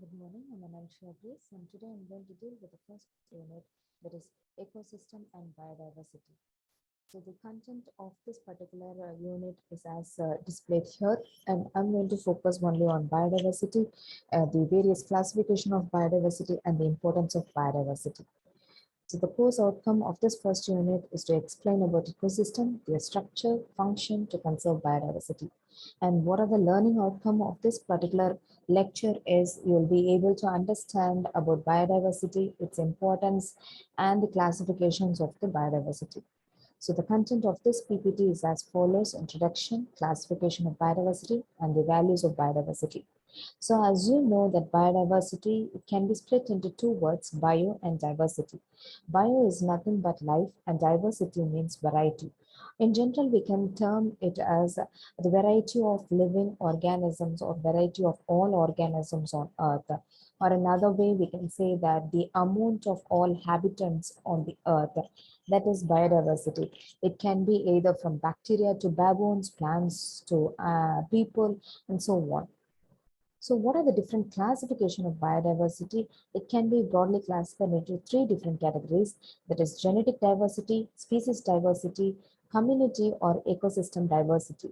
Good morning, I'm Anansha Grace, and today I'm going to deal with the first unit, that is ecosystem and biodiversity. So the content of this particular unit is as displayed here, and I'm going to focus only on biodiversity, the various classification of biodiversity, and the importance of biodiversity. So the course outcome of this first unit is to explain about ecosystem, their structure, function to conserve biodiversity. And what are the learning outcome of this particular lecture is you'll be able to understand about biodiversity, its importance, and the classifications of the biodiversity. So the content of this PPT is as follows: introduction, classification of biodiversity, and the values of biodiversity. So as you know that biodiversity can be split into two words, bio and diversity. Bio is nothing but life and diversity means variety. In general, we can term it as the variety of living organisms or variety of all organisms on earth. Or another way, we can say that the amount of all habitants on the earth, that is biodiversity. It can be either from bacteria to baboons, plants to people, and so on. So what are the different classification of biodiversity? It can be broadly classified into three different categories, that is genetic diversity, species diversity, community or ecosystem diversity.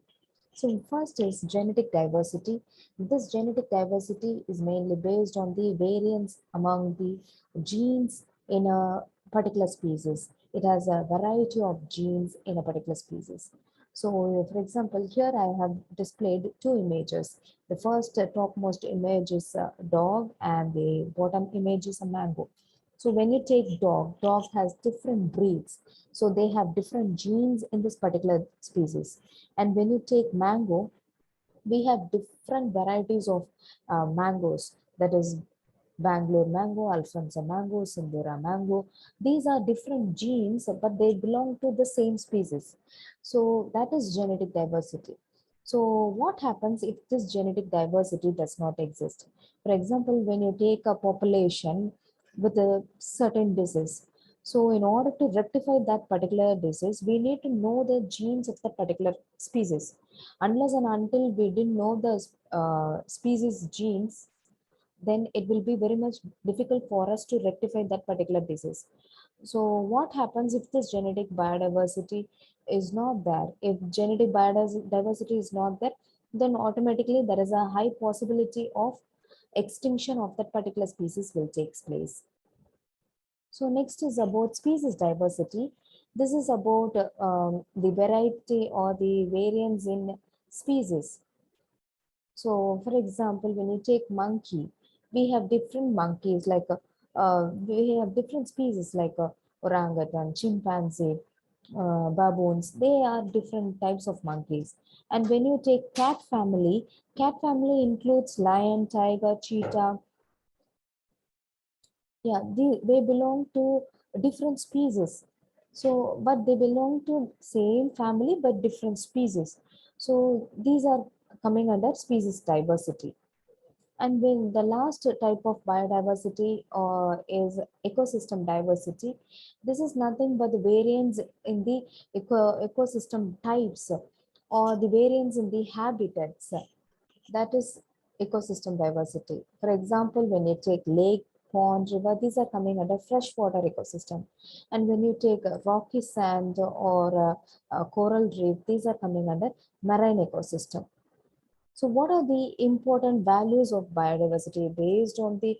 So first is genetic diversity. This genetic diversity is mainly based on the variance among the genes in a particular species. It has a variety of genes in a particular species. So for example, here I have displayed two images. The first topmost image is a dog and the bottom image is a mango. So when you take dog has different breeds. So they have different genes in this particular species. And when you take mango, we have different varieties of mangoes. That is Bangalore mango, Alfonso mango, Sindura mango. These are different genes, but they belong to the same species. So that is genetic diversity. So what happens if this genetic diversity does not exist? For example, when you take a population with a certain disease, so in order to rectify that particular disease, we need to know the genes of the particular species. Unless and until we didn't know the species genes, then it will be very much difficult for us to rectify that particular disease. So what happens if this genetic biodiversity is not there? If genetic biodiversity is not there, then automatically there is a high possibility of extinction of that particular species will take place. So next is about species diversity. This is about the variety or the variance in species. So, for example, when you take monkey, we have different monkeys we have different species like orangutan, chimpanzee, baboons. They are different types of monkeys. And when you take cat family includes lion, tiger, cheetah. Yeah, they belong to different species. So, but they belong to same family but different species. So these are coming under species diversity. And when the last type of biodiversity is ecosystem diversity, this is nothing but the variance in the ecosystem types or the variance in the habitats. That is ecosystem diversity. For example, when you take lake, pond, river, these are coming under freshwater ecosystem. And when you take rocky sand or coral reef, these are coming under marine ecosystem. So what are the important values of biodiversity? Based on the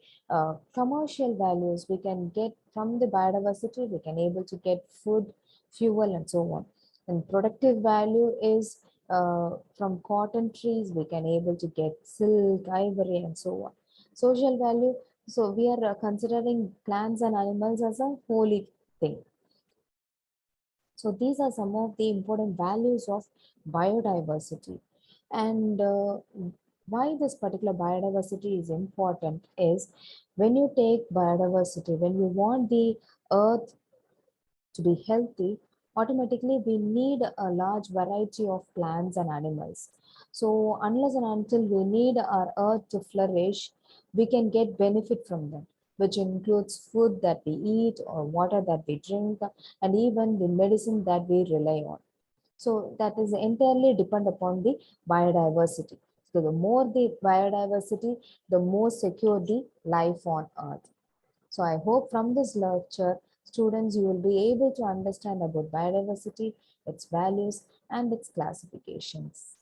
commercial values we can get from the biodiversity, we can able to get food, fuel, and so on. And productive value is from cotton trees, we can able to get silk, ivory, and so on. Social value, so we are considering plants and animals as a holy thing. So these are some of the important values of biodiversity. And why this particular biodiversity is important is when you take biodiversity, when you want the earth to be healthy, automatically we need a large variety of plants and animals. So unless and until we need our earth to flourish, we can get benefit from them, which includes food that we eat or water that we drink, and even the medicine that we rely on. So that is entirely depend upon the biodiversity. So the more the biodiversity, the more secure the life on earth. So I hope from this lecture, students, you will be able to understand about biodiversity, its values, and its classifications.